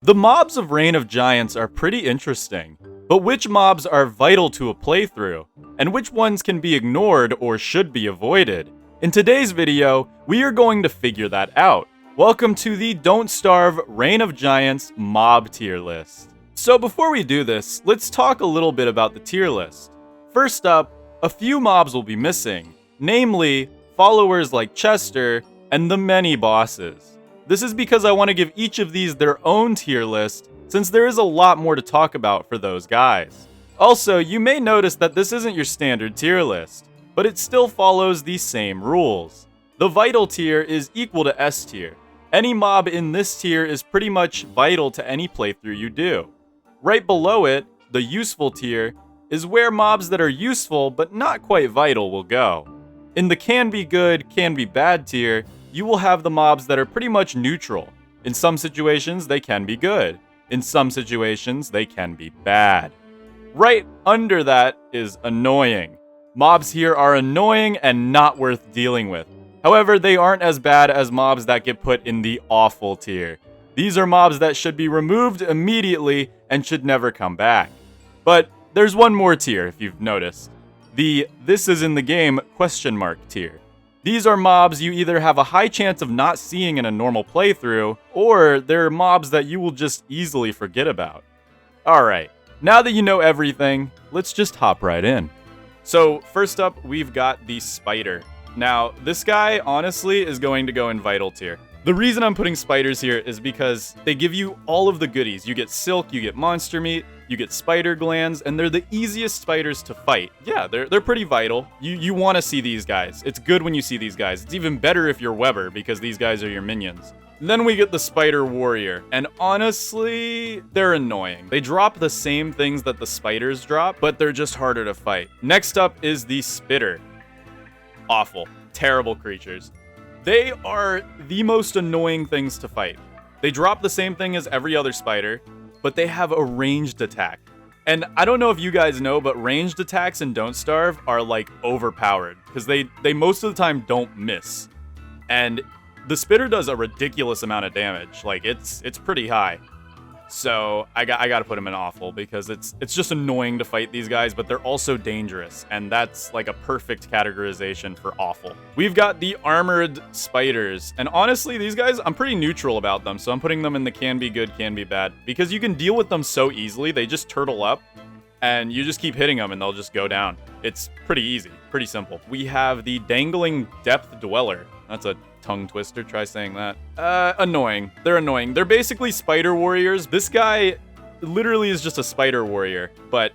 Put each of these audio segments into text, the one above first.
The mobs of Reign of Giants are pretty interesting, but which mobs are vital to a playthrough, and which ones can be ignored or should be avoided? In today's video, we are going to figure that out. Welcome to the Don't Starve Reign of Giants mob tier list. So before we do this, let's talk a little bit about the tier list. First up, a few mobs will be missing, namely followers like Chester and the many bosses. This is because I want to give each of these their own tier list, since there is a lot more to talk about for those guys. Also, you may notice that this isn't your standard tier list, but it still follows the same rules. The vital tier is equal to S tier. Any mob in this tier is pretty much vital to any playthrough you do. Right below it, the useful tier, is where mobs that are useful but not quite vital will go. In the can be good, can be bad tier, you will have the mobs that are pretty much neutral. In some situations, they can be good. In some situations, they can be bad. Right under that is annoying. Mobs here are annoying and not worth dealing with. However, they aren't as bad as mobs that get put in the awful tier. These are mobs that should be removed immediately and should never come back. But there's one more tier, if you've noticed. The "this is in the game?" tier. These are mobs you either have a high chance of not seeing in a normal playthrough, or they're mobs that you will just easily forget about. Alright, now that you know everything, let's just hop right in. So first up, we've got the Spider. Now, this guy, honestly, is going to go in Vital tier. The reason I'm putting spiders here is because they give you all of the goodies. You get silk, you get monster meat, you get spider glands, and they're the easiest spiders to fight. Yeah, they're pretty vital. You want to see these guys. It's good when you see these guys. It's even better if you're Weber, because these guys are your minions. Then we get the Spider Warrior, and honestly, they're annoying. They drop the same things that the spiders drop, but they're just harder to fight. Next up is the Spitter. Awful. Terrible creatures. They are the most annoying things to fight. They drop the same thing as every other spider, but they have a ranged attack. And I don't know if you guys know, but ranged attacks in Don't Starve are like overpowered, because they most of the time don't miss. And the Spitter does a ridiculous amount of damage. Like, it's pretty high. So I gotta put him in awful, because it's just annoying to fight these guys, but they're also dangerous, and that's like a perfect categorization for awful. We've got the Armored Spiders, and honestly, these guys, I'm pretty neutral about them, so I'm putting them in the can be good, can be bad, because you can deal with them so easily. They just turtle up, and you just keep hitting them, and they'll just go down. It's pretty easy, pretty simple. We have the Dangling Depth Dweller. That's a tongue twister, try saying that. Annoying. They're annoying. They're basically spider warriors. This guy literally is just a spider warrior, but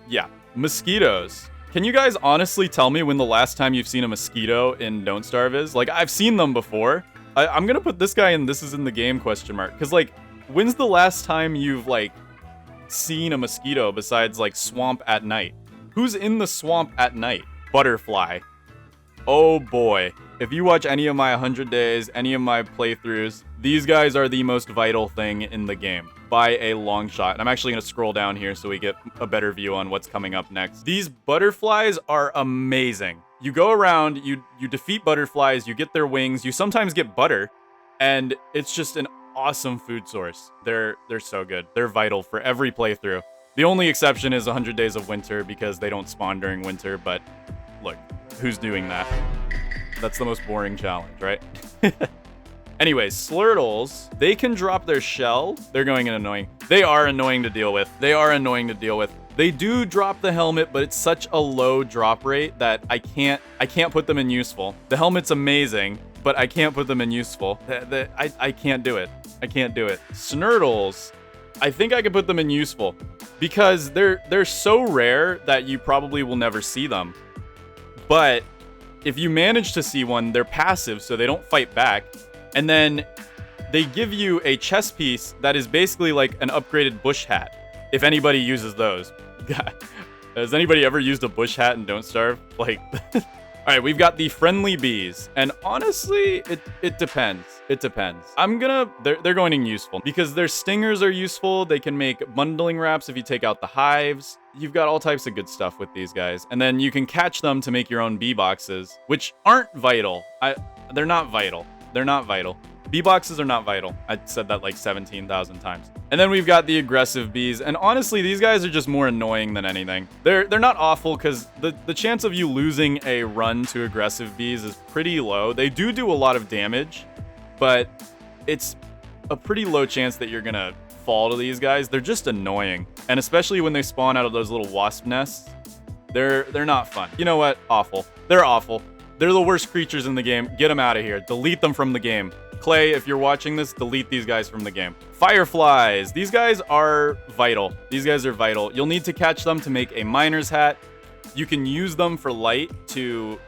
yeah. Mosquitos. Can you guys honestly tell me when the last time you've seen a mosquito in Don't Starve is? Like, I've seen them before. I'm gonna put this guy in "this is in the game?" because like, when's the last time you've like seen a mosquito besides like swamp at night? Who's in the swamp at night? Butterfly. Oh boy. If you watch any of my 100 days, any of my playthroughs, these guys are the most vital thing in the game by a long shot. And I'm actually going to scroll down here so we get a better view on what's coming up next. These butterflies are amazing. You go around, you defeat butterflies, you get their wings, you sometimes get butter, and it's just an awesome food source. They're so good. They're vital for every playthrough. The only exception is 100 Days of Winter, because they don't spawn during winter, but look, who's doing that? That's the most boring challenge, right? Anyways, Slurtles, they can drop their shell. They're going in annoying. They are annoying to deal with. They are annoying to deal with. They do drop the helmet, but it's such a low drop rate that I can't put them in useful. The helmet's amazing, but I can't put them in useful. I can't do it. I can't do it. Snurtles, I think I could put them in useful, because they're so rare that you probably will never see them. But if you manage to see one, they're passive, so they don't fight back. And then they give you a chest piece that is basically like an upgraded bush hat, if anybody uses those. Has anybody ever used a bush hat and Don't Starve? Like, alright, we've got the Friendly Bees. And honestly, it depends. It depends. They're going in useful, because their stingers are useful. They can make bundling wraps if you take out the hives. You've got all types of good stuff with these guys. And then you can catch them to make your own bee boxes, which aren't vital. They're not vital. They're not vital. Bee boxes are not vital. I said that like 17,000 times. And then we've got the aggressive bees, and honestly, these guys are just more annoying than anything. They're not awful because the chance of you losing a run to aggressive bees is pretty low. They do a lot of damage, but it's a pretty low chance that you're gonna fall to these guys. They're just annoying, and especially when they spawn out of those little wasp nests, they're not fun. You know what? Awful. They're awful. They're the worst creatures in the game. Get them out of here. Delete them from the game. Clay, if you're watching this, delete these guys from the game. Fireflies. These guys are vital. These guys are vital. You'll need to catch them to make a miner's hat. You can use them for light to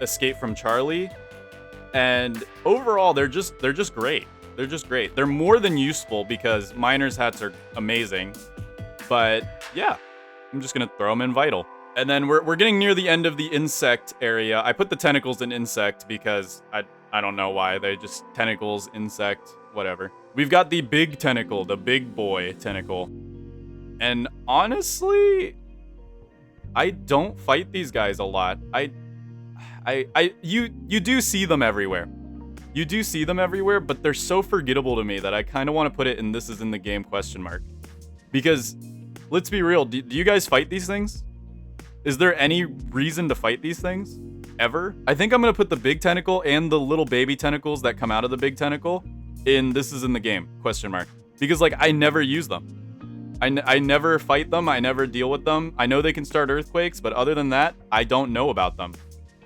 escape from Charlie. And overall, they're just great. They're just great. They're more than useful because miner's hats are amazing. But yeah, I'm just gonna throw them in vital. And then we're getting near the end of the insect area. I put the tentacles in insect because I don't know why. They just tentacles, insect, whatever. We've got the big tentacle, the big boy tentacle. And honestly, I don't fight these guys a lot. You do see them everywhere. You do see them everywhere, but they're so forgettable to me that I kind of want to put it in "this is in the game?" ? Because let's be real, do you guys fight these things? Is there any reason to fight these things? Ever? I think I'm gonna put the big tentacle and the little baby tentacles that come out of the big tentacle in "this is in the game?" ? Because like I never use them. I never fight them. I never deal with them. I know they can start earthquakes, but other than that, I don't know about them.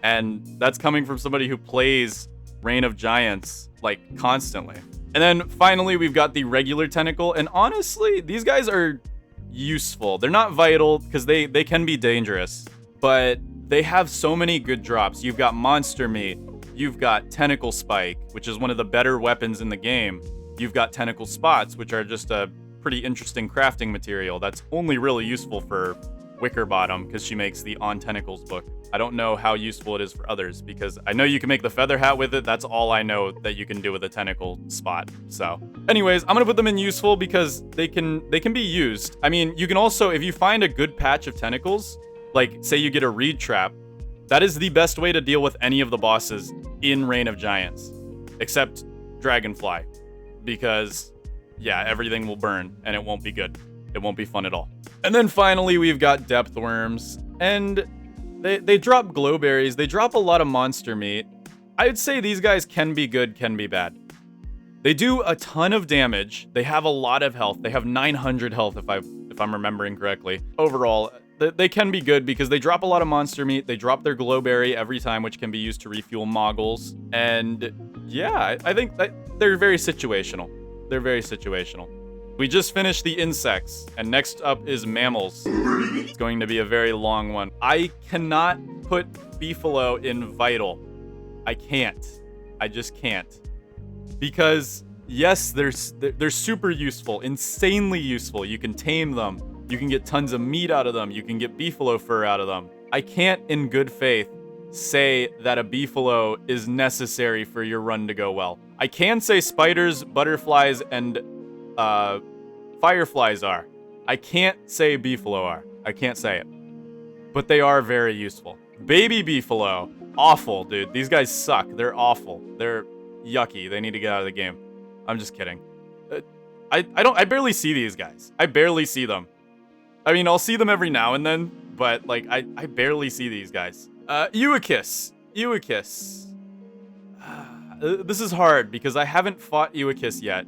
And that's coming from somebody who plays Reign of Giants like constantly. And then finally we've got the regular tentacle, and honestly, these guys are useful. They're not vital because they can be dangerous, but they have so many good drops. You've got monster meat, you've got tentacle spike, which is one of the better weapons in the game. You've got tentacle spots, which are just a pretty interesting crafting material that's only really useful for Wickerbottom because she makes the On Tentacles book. I don't know how useful it is for others because I know you can make the feather hat with it. That's all I know that you can do with a tentacle spot. So anyways, I'm gonna put them in useful because they can be used. I mean, you can also, if you find a good patch of tentacles, like say you get a reed trap, that is the best way to deal with any of the bosses in Reign of Giants, except Dragonfly, because yeah, everything will burn and it won't be good. It won't be fun at all. And then finally, we've got Depth Worms, and they drop glowberries. They drop a lot of monster meat. I'd say these guys can be good, can be bad. They do a ton of damage. They have a lot of health. They have 900 health if I'm remembering correctly. Overall, they can be good because they drop a lot of monster meat. They drop their glowberry every time, which can be used to refuel moggles. And yeah, I think that they're very situational. They're very situational. We just finished the insects, and next up is mammals. It's going to be a very long one. I cannot put Beefalo in vital. I can't. I just can't. Because yes, they're super useful, insanely useful. You can tame them. You can get tons of meat out of them. You can get Beefalo fur out of them. I can't, in good faith, say that a Beefalo is necessary for your run to go well. I can say spiders, butterflies, and Fireflies are. I can't say Beefalo are. I can't say it. But they are very useful. Baby Beefalo, awful, dude. These guys suck. They're awful. They're yucky. They need to get out of the game. I'm just kidding. I barely see these guys. I barely see them. I mean, I'll see them every now and then, but like I barely see these guys. Ewecus. Ewecus. This is hard because I haven't fought Ewecus yet.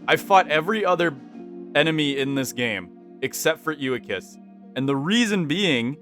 I've fought every other enemy in this game except for Ewecus. And the reason being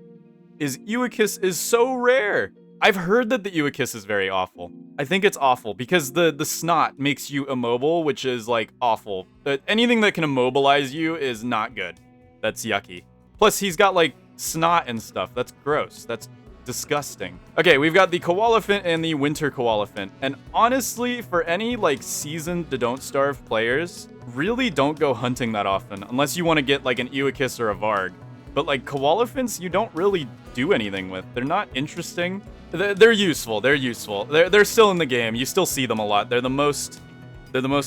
is Ewecus is so rare. I've heard that the Ewecus is very awful. I think it's awful because the snot makes you immobile, which is like awful. But anything that can immobilize you is not good. That's yucky. Plus he's got like snot and stuff. That's gross. That's disgusting. Okay, we've got the Koalephant and the Winter Koalephant. And honestly, for any like seasoned Don't Starve players, really don't go hunting that often unless you want to get like an Ewecus or a Varg. But like Koalephants, you don't really do anything with. They're not interesting. They're useful. They're useful. They're still in the game. You still see them a lot. They're the most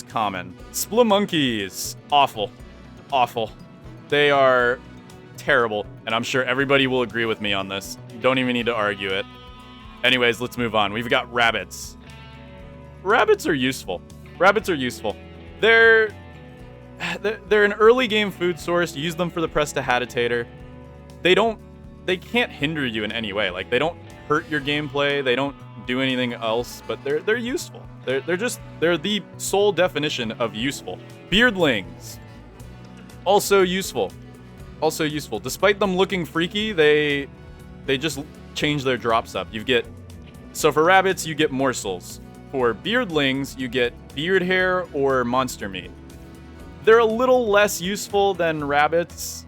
common. Splemonkeys, awful, awful. They are terrible, and I'm sure everybody will agree with me on this. You don't even need to argue it. Anyways, let's move on. We've got rabbits. Rabbits are useful. Rabbits are useful. They're an early game food source. Use them for the Prestihatitator. They can't hinder you in any way. Like, they don't hurt your gameplay. They don't do anything else, but they're useful. They're the sole definition of useful. Beardlings, also useful. Also useful. Despite them looking freaky, they just change their drops up. So for rabbits, you get morsels. For beardlings, you get beard hair or monster meat. They're a little less useful than rabbits.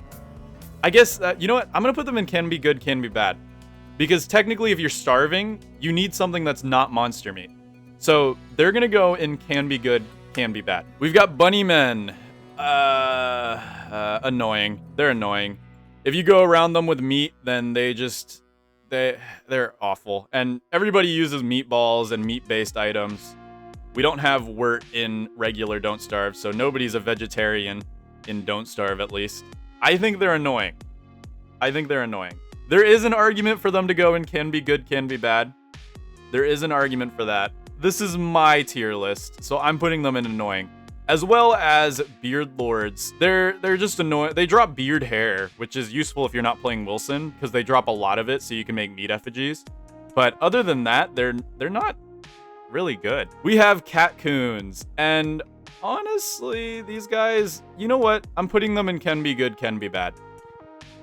I guess, you know what? I'm going to put them in can be good, can be bad. Because technically, if you're starving, you need something that's not monster meat. So they're going to go in can be good, can be bad. We've got Bunnymen. Annoying. They're annoying. If you go around them with meat, then they're awful. And everybody uses meatballs and meat-based items. We don't have wort in regular Don't Starve, so nobody's a vegetarian in Don't Starve, at least. I think they're annoying. There is an argument for them to go in can be good, can be bad. There is an argument for that. This is my tier list, so I'm putting them in annoying. As well as Beard Lords. They're just annoying. They drop beard hair, which is useful if you're not playing Wilson, because they drop a lot of it so you can make meat effigies. But other than that, they're not really good. We have Catcoons, and honestly, these guys, you know what? I'm putting them in can be good, can be bad.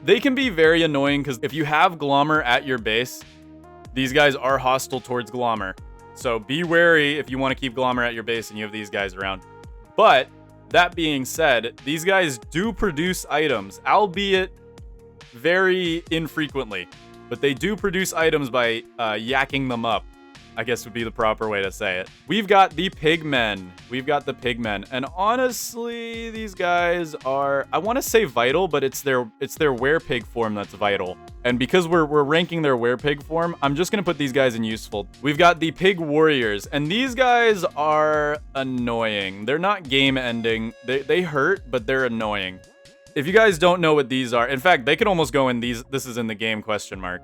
They can be very annoying because if you have Glommer at your base, these guys are hostile towards Glommer. So be wary if you want to keep Glommer at your base and you have these guys around. But that being said, these guys do produce items, albeit very infrequently. But they do produce items by yakking them up, I guess would be the proper way to say it. We've got the Pigmen. And honestly, these guys are, I want to say vital, but it's their werepig form that's vital. And because we're ranking their werepig form, I'm just going to put these guys in useful. We've got the Pig Warriors, and these guys are annoying. They're not game ending. They hurt, but they're annoying. If you guys don't know what these are, in fact, they could almost go in these, this is in the game question mark.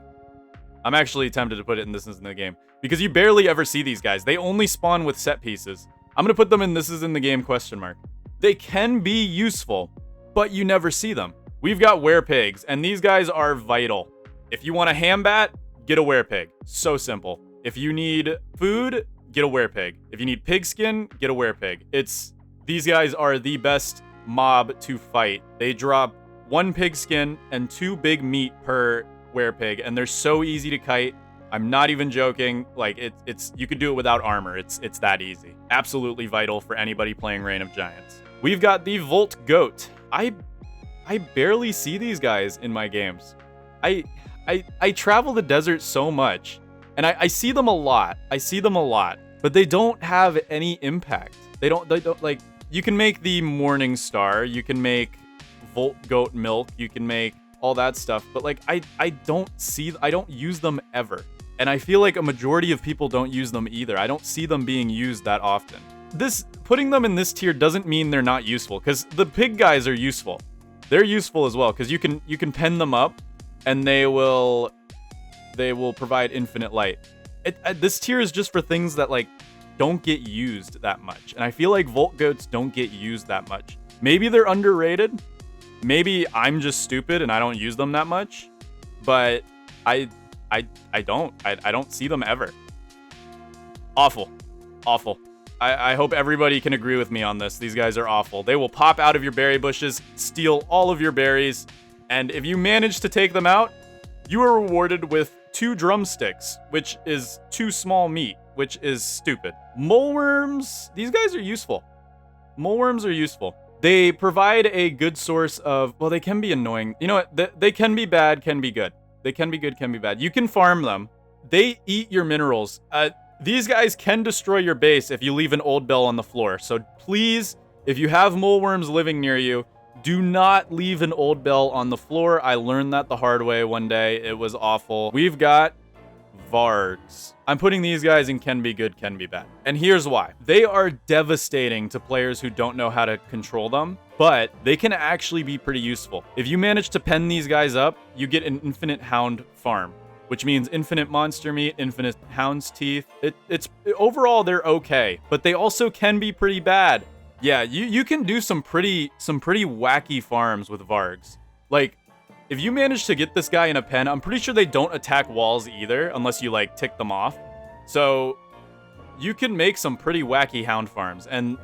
I'm actually tempted to put it in this is in the game because you barely ever see these guys. They only spawn with set pieces. I'm going to put them in this is in the game question mark. They can be useful, but you never see them. We've got werepigs, and these guys are vital. If you want a hambat, get a werepig. So simple. If you need food, get a werepig. If you need pigskin, get a werepig. These guys are the best mob to fight. They drop 1 pigskin and 2 big meat per werepig, and they're so easy to kite. I'm not even joking. Like, you could do it without armor. It's that easy. Absolutely vital for anybody playing Reign of Giants. We've got the Volt Goat. I barely see these guys in my games. I travel the desert so much, and I see them a lot. But they don't have any impact. They don't like, you can make the Morning Star, you can make Volt Goat Milk, you can make all that stuff, but like I don't use them ever. And I feel like a majority of people don't use them either. I don't see them being used that often. Putting them in this tier doesn't mean they're not useful, because the pig guys are useful. They're useful as well, because you can pen them up and they will provide infinite light. This tier is just for things that like don't get used that much. And I feel like Volt Goats don't get used that much. Maybe they're underrated. Maybe I'm just stupid and I don't use them that much. But I don't see them ever. Awful. I hope everybody can agree with me on this. These guys are awful. They will pop out of your berry bushes, steal all of your berries, and if you manage to take them out, you are rewarded with 2 drumsticks, which is 2 small meat, which is stupid. Moleworms, these guys are useful. Moleworms are useful. They provide a good source of, well, they can be annoying. You know what? They can be bad, can be good. They can be good, can be bad. You can farm them. They eat your minerals. These guys can destroy your base if you leave an old bell on the floor. So please, if you have moleworms living near you, do not leave an old bell on the floor. I learned that the hard way one day. It was awful. We've got Vargs. I'm putting these guys in can be good, can be bad. And here's why. They are devastating to players who don't know how to control them, but they can actually be pretty useful. If you manage to pen these guys up, you get an infinite hound farm. which means infinite monster meat, infinite hound's teeth. Overall, they're okay, but they also can be pretty bad. Yeah, you can do some pretty wacky farms with Vargs. Like, if you manage to get this guy in a pen, I'm pretty sure they don't attack walls either, unless you, like, tick them off. So, you can make some pretty wacky hound farms. And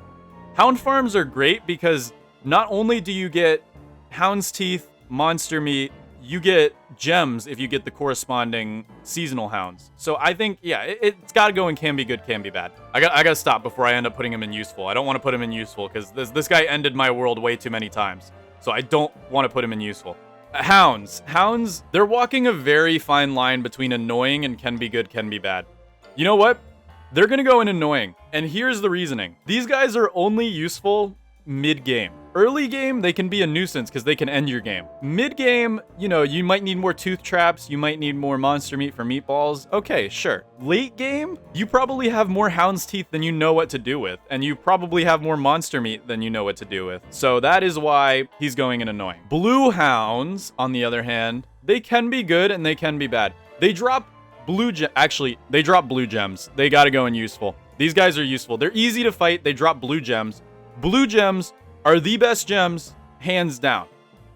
hound farms are great because not only do you get hound's teeth, monster meat, you get gems if you get the corresponding seasonal hounds. So I think, yeah, it's got to go in can be good, can be bad. I got to stop before I end up putting him in useful. I don't want to put him in useful because this guy ended my world way too many times. So I don't want to put him in useful. Hounds, they're walking a very fine line between annoying and can be good, can be bad. You know what? They're going to go in annoying. And here's the reasoning. These guys are only useful mid-game. Early game, they can be a nuisance because they can end your game. Mid-game, you know, you might need more tooth traps, you might need more monster meat for meatballs. Okay, sure. Late game, you probably have more hound's teeth than you know what to do with, and you probably have more monster meat than you know what to do with. So that is why he's going in annoying. Blue hounds, on the other hand, they can be good and they can be bad. They drop blue they drop blue gems. They gotta go in useful. These guys are useful. They're easy to fight. They drop blue gems. Blue gems are the best gems, hands down.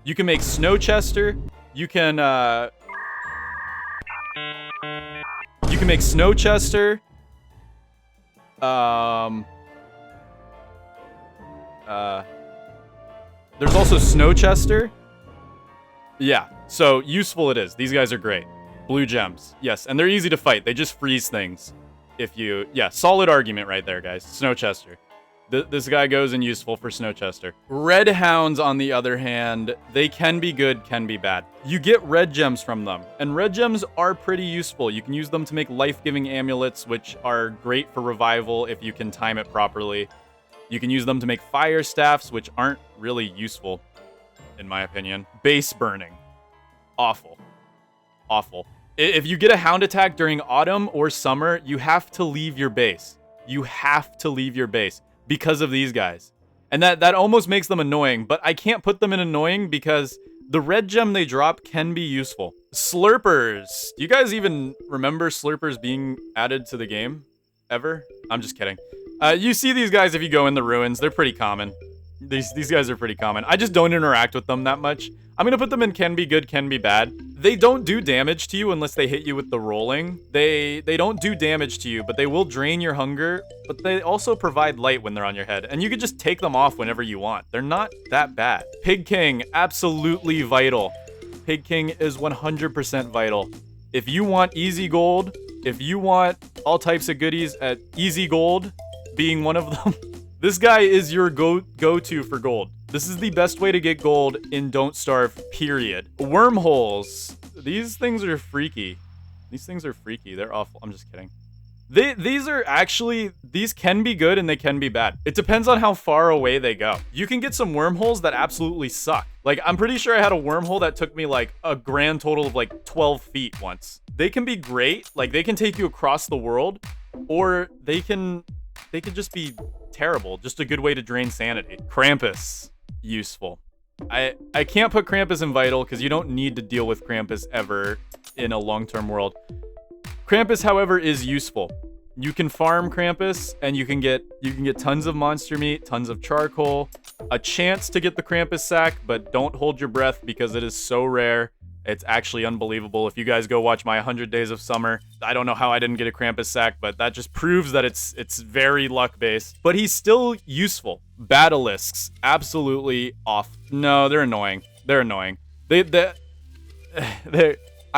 You can make Snowchester. You can make Snowchester. There's also Snowchester. Yeah, so useful it is. These guys are great. Blue gems, yes, and they're easy to fight. They just freeze things. Yeah, solid argument right there, guys. Snowchester. This guy goes in useful for Snowchester. Red hounds, on the other hand, they can be good, can be bad. You get red gems from them, and red gems are pretty useful. You can use them to make life-giving amulets, which are great for revival if you can time it properly. You can use them to make fire staffs, which aren't really useful, in my opinion. Base burning. Awful. Awful. If you get a hound attack during autumn or summer, you have to leave your base. You have to leave your base. Because of these guys. And that almost makes them annoying, but I can't put them in annoying because the red gem they drop can be useful. Slurpers. Do you guys even remember Slurpers being added to the game? Ever? I'm just kidding. You see these guys if you go in the ruins. They're pretty common. These guys are pretty common. I just don't interact with them that much. I'm gonna put them in can be good, can be bad. They don't do damage to you unless they hit you with the rolling. They don't do damage to you, but they will drain your hunger, but they also provide light when they're on your head, and you can just take them off whenever you want. They're not that bad. Pig King, absolutely vital. Pig King is 100% vital. If you want easy gold, if you want all types of goodies at easy gold, being one of them, this guy is your go-to for gold. This is the best way to get gold in Don't Starve, period. Wormholes. These things are freaky. These things are freaky. They're awful. I'm just kidding. These can be good and they can be bad. It depends on how far away they go. You can get some wormholes that absolutely suck. Like, I'm pretty sure I had a wormhole that took me like a grand total of like 12 feet once. They can be great. Like, they can take you across the world, or they can just be terrible. Just a good way to drain sanity. Krampus. Useful. I can't put Krampus in vital because you don't need to deal with Krampus ever in a long-term world. Krampus, however, is useful. You can farm Krampus and you can get tons of monster meat, tons of charcoal, a chance to get the Krampus sack, but don't hold your breath because it is so rare. It's actually unbelievable. If you guys go watch my 100 Days of Summer, I don't know how I didn't get a Krampus sack, but that just proves that it's very luck-based. But he's still useful. Batalisks, absolutely off. No, they're annoying. They're annoying. I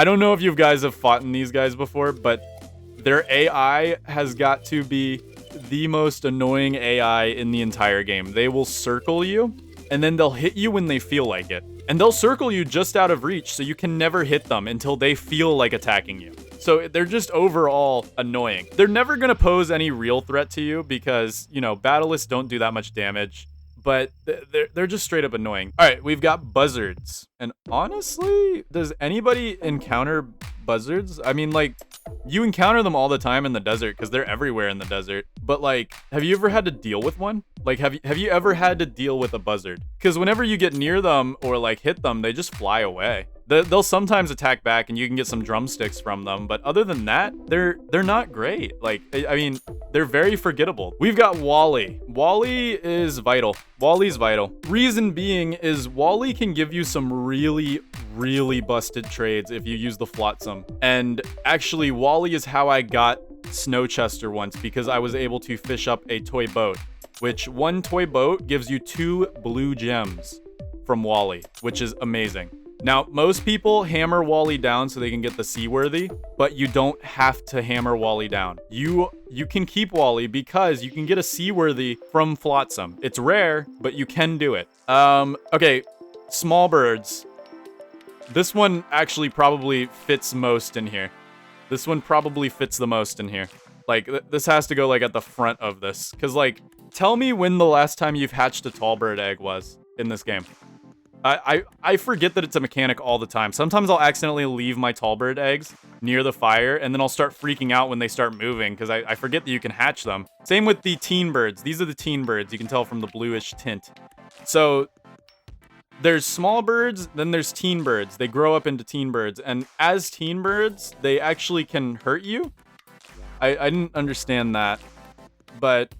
don't know if you guys have fought in these guys before, but their AI has got to be the most annoying AI in the entire game. They will circle you, and then they'll hit you when they feel like it. And they'll circle you just out of reach, so you can never hit them until they feel like attacking you. So they're just overall annoying. They're never going to pose any real threat to you because, you know, Batalisks don't do that much damage. But they're just straight up annoying. All right, we've got Buzzards. And honestly, does anybody encounter Buzzards? I mean, like, you encounter them all the time in the desert because they're everywhere in the desert. But, like, have you ever had to deal with one? Like, have you ever had to deal with a buzzard? Because whenever you get near them or, like, hit them, they just fly away. They'll sometimes attack back and you can get some drumsticks from them, but other than that, they're not great. Like, I mean, they're very forgettable. We've got Wolly. Wolly is vital. Wolly's vital. Reason being is Wolly can give you some really, really busted trades if you use the Flotsam. And actually, Wolly is how I got Snowchester once, because I was able to fish up a toy boat, which one toy boat gives you 2 blue gems from Wolly, which is amazing. Now, most people hammer Wolly down so they can get the Seaworthy, but you don't have to hammer Wolly down. You can keep Wolly because you can get a Seaworthy from Flotsam. It's rare, but you can do it. Okay, small birds. This one actually probably fits most in here. This one probably fits the most in here. Like, this has to go, like, at the front of this. Because, like, tell me when the last time you've hatched a Tallbird egg was in this game. I forget that it's a mechanic all the time. Sometimes I'll accidentally leave my Tallbird eggs near the fire, and then I'll start freaking out when they start moving, because I forget that you can hatch them. Same with the teen birds. These are the teen birds. You can tell from the bluish tint. So there's small birds, then there's teen birds. They grow up into teen birds, and as teen birds, they actually can hurt you. I didn't understand that, but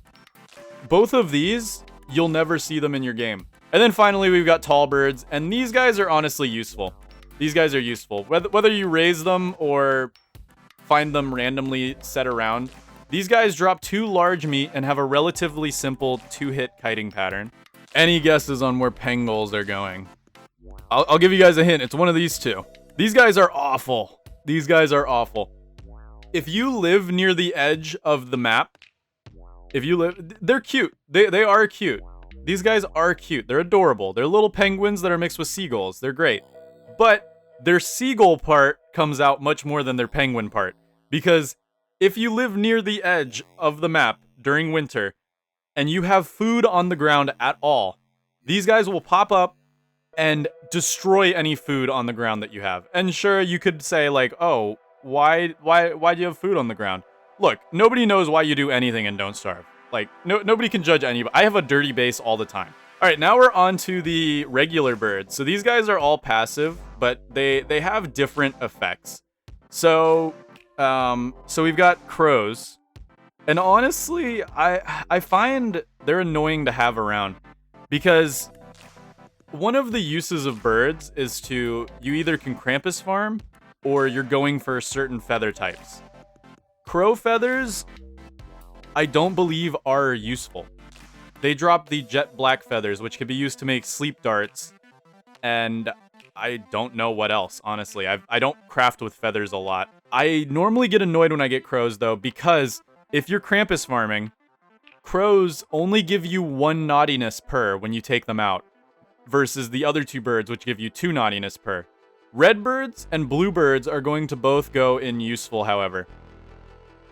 both of these, you'll never see them in your game. And then finally, we've got tall birds, and these guys are honestly useful. These guys are useful. Whether you raise them or find them randomly set around, these guys drop 2 large meat and have a relatively simple 2-hit kiting pattern. Any guesses on where Pengulls are going? I'll give you guys a hint. It's one of these 2. These guys are awful. These guys are awful. If you live near the edge of the map, they're cute. They are cute. These guys are cute. They're adorable. They're little penguins that are mixed with seagulls. They're great. But their seagull part comes out much more than their penguin part. Because if you live near the edge of the map during winter, and you have food on the ground at all, these guys will pop up and destroy any food on the ground that you have. And sure, you could say, like, oh, why do you have food on the ground? Look, nobody knows why you do anything in Don't Starve. Like, nobody can judge anybody. I have a dirty base all the time. All right, now we're on to the regular birds. So these guys are all passive, but they have different effects. So we've got crows. And honestly, I find they're annoying to have around. Because one of the uses of birds is you either can Krampus farm, or you're going for certain feather types. Crow feathers, I don't believe are useful. They drop the jet black feathers, which can be used to make sleep darts, and I don't know what else, honestly. I don't craft with feathers a lot. I normally get annoyed when I get crows, though, because if you're Krampus farming, crows only give you 1 naughtiness per when you take them out, versus the other 2 birds, which give you 2 naughtiness per. Red birds and blue birds are going to both go in useful, however,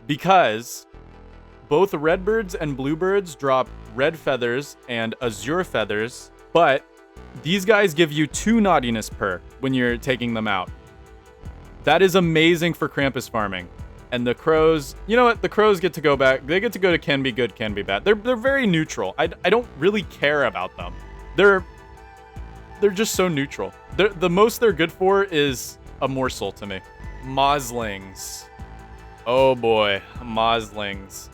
because both redbirds and bluebirds drop red feathers and azure feathers, but these guys give you 2 naughtiness per when you're taking them out. That is amazing for Krampus farming. And the crows, you know what? The crows get to go back. They get to go to can be good, can be bad. They're very neutral. I don't really care about them. They're just so neutral. The most they're good for is a morsel to me. Moslings. Oh boy, Moslings.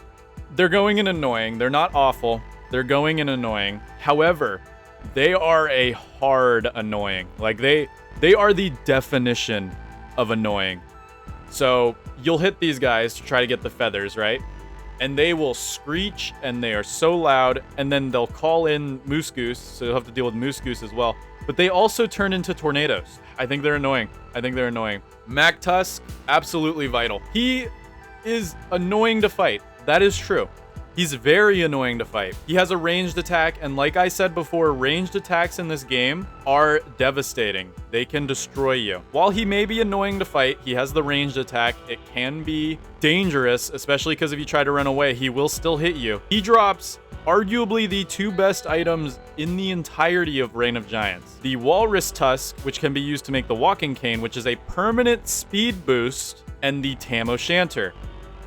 They're going in annoying. They're not awful. They're going in annoying. However, they are a hard annoying. Like, they are the definition of annoying. So you'll hit these guys to try to get the feathers, right? And they will screech, and they are so loud, and then they'll call in Moose Goose, so you'll have to deal with Moose Goose as well. But they also turn into tornadoes. I think they're annoying. Mactusk, absolutely vital. He is annoying to fight. That is true. He's very annoying to fight. He has a ranged attack, and like I said before, ranged attacks in this game are devastating. They can destroy you. While he may be annoying to fight, he has the ranged attack. It can be dangerous, especially because if you try to run away, he will still hit you. He drops arguably the 2 best items in the entirety of Reign of Giants. The Walrus Tusk, which can be used to make the Walking Cane, which is a permanent speed boost, and the Tam O'Shanter,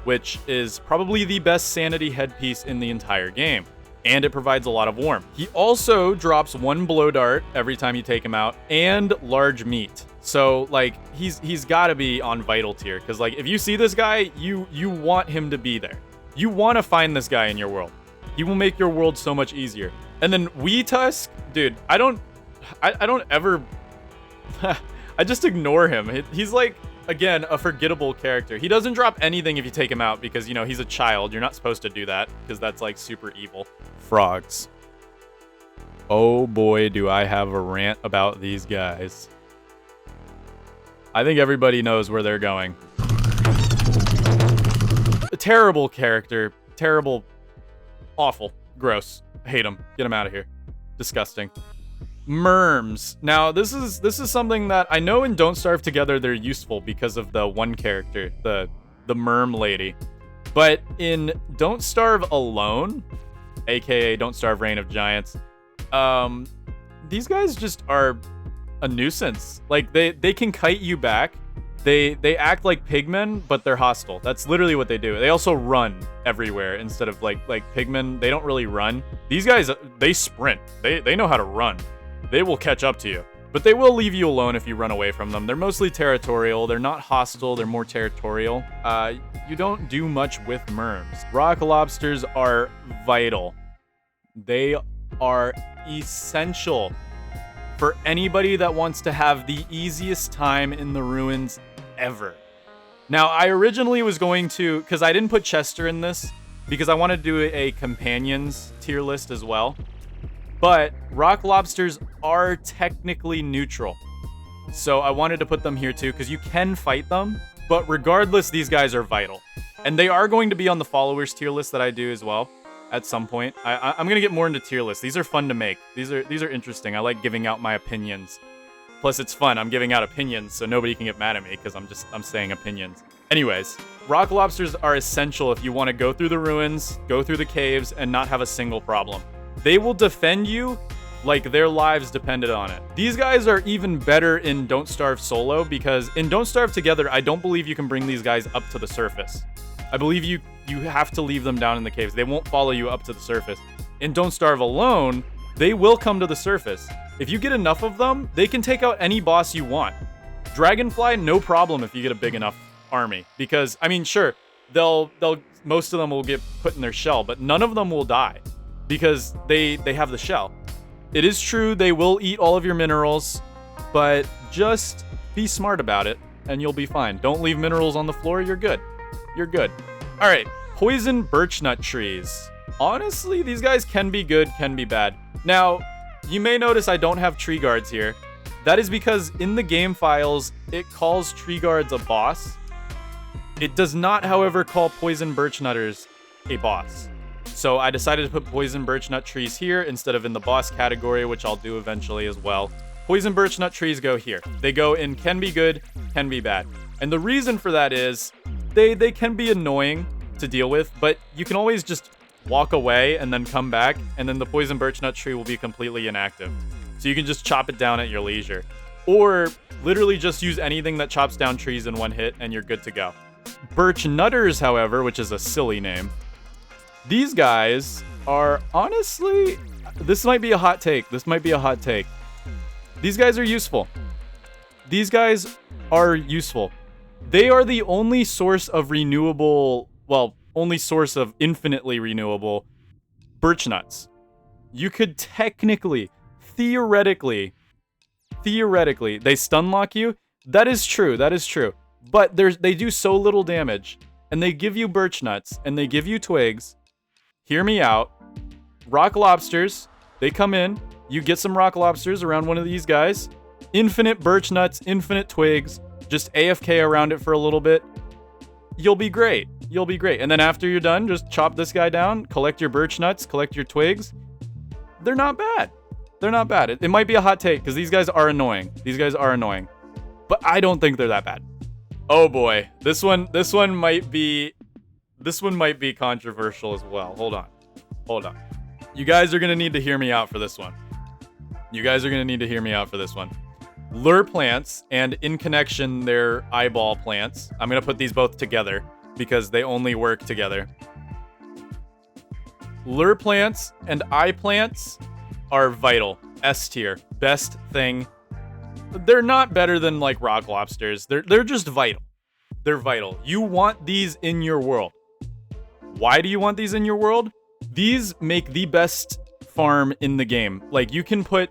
which is probably the best sanity headpiece in the entire game, and it provides a lot of warmth. He also drops 1 blow dart every time you take him out, and large meat. So, like, he's got to be on vital tier. Because, like, if you see this guy, you want him to be there. You want to find this guy in your world. He will make your world so much easier. And then Weetusk, dude, I don't ever... I just ignore him. He's, like, again, a forgettable character. He doesn't drop anything if you take him out because, you know, he's a child. You're not supposed to do that because that's, like, super evil. Frogs. Oh, boy, do I have a rant about these guys. I think everybody knows where they're going. A terrible character. Terrible. Awful. Gross. Hate him. Get him out of here. Disgusting. Merms. Now, this is something that I know in Don't Starve Together they're useful because of the one character, the Merm lady. But in Don't Starve Alone, aka Don't Starve Reign of Giants, these guys just are a nuisance. Like, they can kite you back. They act like pigmen, but they're hostile. That's literally what they do. They also run everywhere instead of like pigmen. They don't really run. These guys, they sprint. They know how to run. They will catch up to you, but they will leave you alone if you run away from them. They're mostly territorial. They're not hostile. They're more territorial. You don't do much with Merms. Rock lobsters are vital. They are essential for anybody that wants to have the easiest time in the ruins ever. Now, I originally was going to, because I didn't put Chester in this, because I wanted to do a companions tier list as well. But rock lobsters are technically neutral. So I wanted to put them here too, because you can fight them. But regardless, these guys are vital. And they are going to be on the followers tier list that I do as well at some point. I'm going to get more into tier lists. These are fun to make. These are interesting. I like giving out my opinions. Plus, it's fun. I'm giving out opinions, so nobody can get mad at me because I'm saying opinions. Anyways, rock lobsters are essential if you want to go through the ruins, go through the caves, and not have a single problem. They will defend you like their lives depended on it. These guys are even better in Don't Starve Solo because in Don't Starve Together, I don't believe you can bring these guys up to the surface. I believe you have to leave them down in the caves. They won't follow you up to the surface. In Don't Starve Alone, they will come to the surface. If you get enough of them, they can take out any boss you want. Dragonfly, no problem if you get a big enough army. Because, I mean, sure, most of them will get put in their shell, but none of them will die. Because they have the shell. It is true they will eat all of your minerals, but just be smart about it, and you'll be fine. Don't leave minerals on the floor, you're good. You're good. Alright, poison birchnut trees. Honestly, these guys can be good, can be bad. Now, you may notice I don't have tree guards here. That is because in the game files, it calls tree guards a boss. It does not, however, call poison birchnutters a boss. So I decided to put poison birchnut trees here instead of in the boss category, which I'll do eventually as well. Poison birchnut trees go here. They go in can be good, can be bad. And the reason for that is they can be annoying to deal with, but you can always just walk away and then come back, and then the poison birchnut tree will be completely inactive. So you can just chop it down at your leisure. Or literally just use anything that chops down trees in one hit and you're good to go. Birchnutters, however, which is a silly name, these guys are honestly, this might be a hot take. This might be a hot take. These guys are useful. These guys are useful. They are the only source of renewable, well, only source of infinitely renewable birchnuts. You could technically, theoretically, they stun lock you. That is true. That is true. But they do so little damage, and they give you birchnuts, and they give you twigs. Hear me out. Rock lobsters, they come in. You get some rock lobsters around one of these guys. Infinite birch nuts, infinite twigs. Just AFK around it for a little bit. You'll be great. You'll be great. And then after you're done, just chop this guy down, collect your birch nuts, collect your twigs. They're not bad. They're not bad. It might be a hot take because these guys are annoying. These guys are annoying. But I don't think they're that bad. Oh boy. This one might be controversial as well. Hold on. You guys are going to need to hear me out for this one. Lureplants, and in connection, they're eyeball plants. I'm going to put these both together because they only work together. Lureplants and eye plants are vital. S tier. Best thing they're not better than like rock lobsters. They're just vital. They're vital. You want these in your world. Why do you want these in your world? These make the best farm in the game. Like, you can put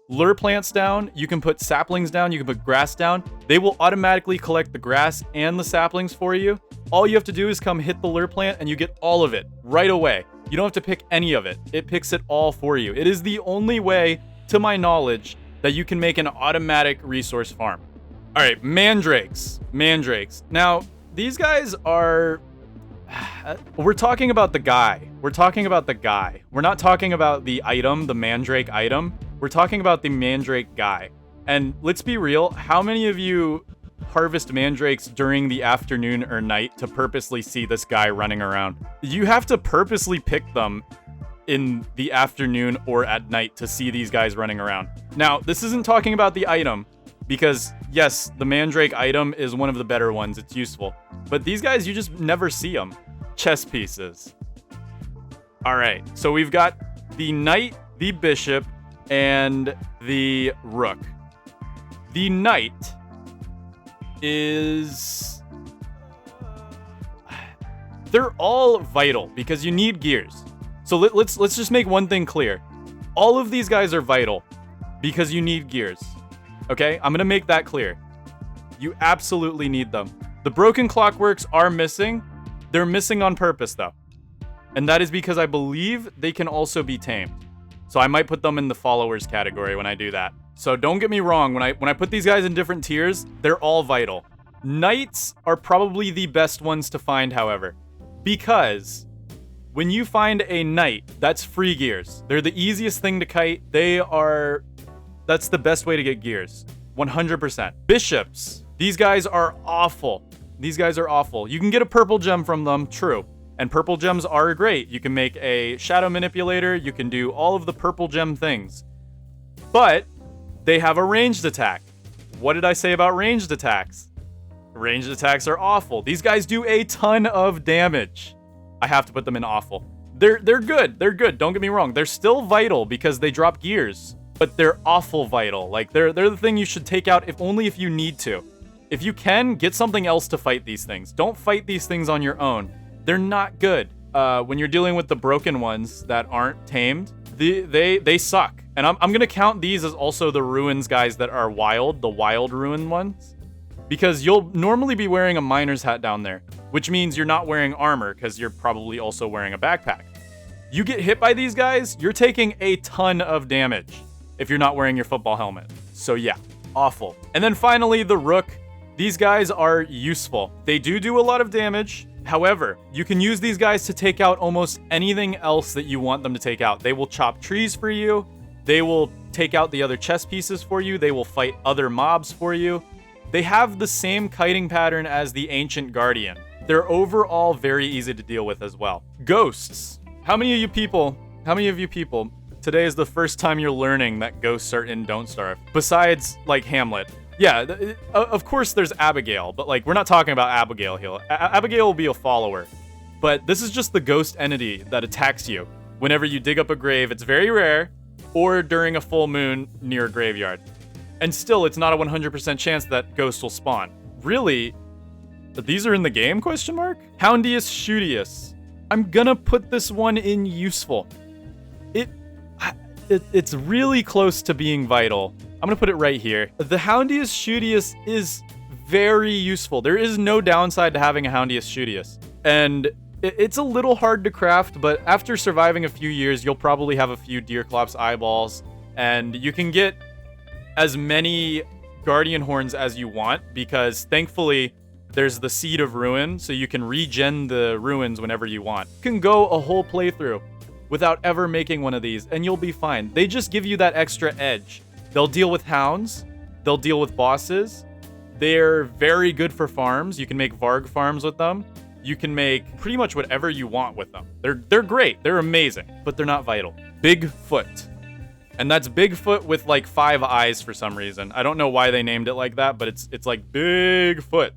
Lureplants down, you can put saplings down, you can put grass down. They will automatically collect the grass and the saplings for you. All you have to do is come hit the Lureplant and you get all of it right away. You don't have to pick any of it. It picks it all for you. It is the only way, to my knowledge, that you can make an automatic resource farm. All right, Mandrakes. Mandrakes. Now, these guys are... We're talking about the guy. We're talking about the guy. We're not talking about the item, the Mandrake item. We're talking about the Mandrake guy. And let's be real, how many of you harvest mandrakes during the afternoon or night to purposely see this guy running around? You have to purposely pick them in the afternoon or at night to see these guys running around. Now, this isn't talking about the item, because yes, the Mandrake item is one of the better ones. It's useful. But these guys, you just never see them. Chess pieces. All right, so we've got the knight, the bishop, and the rook. The knight is... They're all vital because you need gears. So let's just make one thing clear. All of these guys are vital because you need gears. Okay? I'm going to make that clear. You absolutely need them. The broken clockworks are missing. They're missing on purpose, though. And that is because I believe they can also be tamed. So I might put them in the followers category when I do that. So don't get me wrong, when I put these guys in different tiers, they're all vital. Knights are probably the best ones to find, however, because when you find a knight, that's free gears. They're the easiest thing to kite. That's the best way to get gears. 100%. Bishops. These guys are awful. These guys are awful. You can get a purple gem from them, true. And purple gems are great. You can make a shadow manipulator. You can do all of the purple gem things. But they have a ranged attack. What did I say about ranged attacks? Ranged attacks are awful. These guys do a ton of damage. I have to put them in awful. They're good. They're good. Don't get me wrong. They're still vital because they drop gears. But they're awful vital. Like, they're the thing you should take out only if you need to. If you can, get something else to fight these things. Don't fight these things on your own. They're not good. When you're dealing with the broken ones that aren't tamed, they suck. And I'm gonna count these as also the ruins guys that are wild, the wild ruin ones. Because you'll normally be wearing a miner's hat down there, which means you're not wearing armor because you're probably also wearing a backpack. You get hit by these guys, you're taking a ton of damage if you're not wearing your football helmet. So yeah, awful. And then finally, the rook. These guys are useful. They do a lot of damage. However, you can use these guys to take out almost anything else that you want them to take out. They will chop trees for you. They will take out the other chess pieces for you. They will fight other mobs for you. They have the same kiting pattern as the Ancient Guardian. They're overall very easy to deal with as well. Ghosts. How many of you people, today is the first time you're learning that ghosts are in Don't Starve? Besides, like, Hamlet. Yeah, of course there's Abigail, but like, we're not talking about Abigail here. Abigail will be a follower, but this is just the ghost entity that attacks you whenever you dig up a grave. It's very rare, or during a full moon near a graveyard. And still, it's not a 100% chance that ghosts will spawn. Really? These are in the game, question mark? Houndius Shootius. I'm gonna put this one in useful. It's really close to being vital. I'm gonna put it right here. The Houndius Shootius is very useful. There is no downside to having a Houndius Shootius. And it's a little hard to craft, but after surviving a few years, you'll probably have a few Deerclops eyeballs, and you can get as many Guardian Horns as you want, because thankfully, there's the Seed of Ruin, so you can regen the ruins whenever you want. You can go a whole playthrough without ever making one of these, and you'll be fine. They just give you that extra edge. They'll deal with hounds. They'll deal with bosses. They're very good for farms. You can make Varg farms with them. You can make pretty much whatever you want with them. They're great. They're amazing, but they're not vital. Bigfoot. And that's Bigfoot with like 5 eyes for some reason. I don't know why they named it like that, but it's like Bigfoot.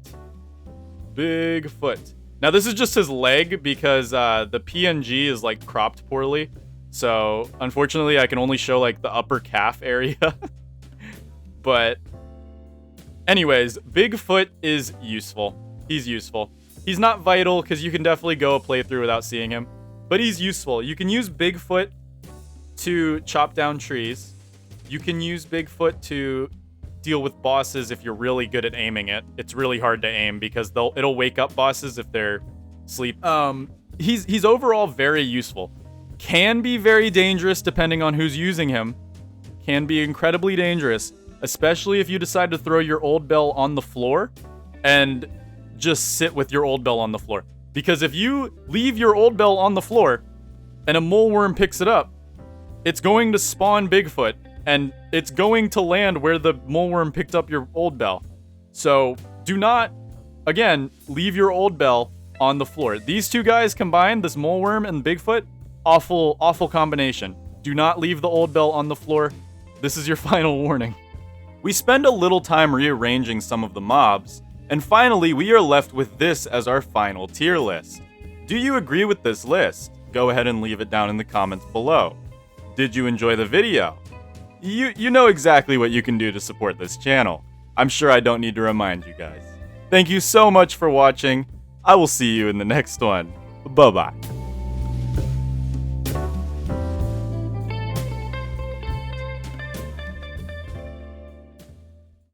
Bigfoot. Now this is just his leg because the PNG is like cropped poorly. So unfortunately I can only show like the upper calf area. But anyways, Bigfoot is useful. He's useful. He's not vital because you can definitely go a playthrough without seeing him, but he's useful. You can use Bigfoot to chop down trees. You can use Bigfoot to deal with bosses if you're really good at aiming it. It's really hard to aim because it'll wake up bosses if they're asleep. He's overall very useful. Can be very dangerous depending on who's using him. Can be incredibly dangerous, especially if you decide to throw your old bell on the floor and just sit with your old bell on the floor. Because if you leave your old bell on the floor and a moleworm picks it up, it's going to spawn Bigfoot and it's going to land where the moleworm picked up your old bell. So do not, again, leave your old bell on the floor. These two guys combined, this moleworm and Bigfoot, awful combination. Do not leave the old bell on the floor. This is your final warning. We spend a little time rearranging some of the mobs, and finally we are left with this as our final tier list. Do you agree with this list? Go ahead and leave it down in the comments below. Did you enjoy the video? You know exactly what you can do to support this channel. I'm sure I don't need to remind you guys. Thank you so much for watching. I will see you in the next one. Bye-bye.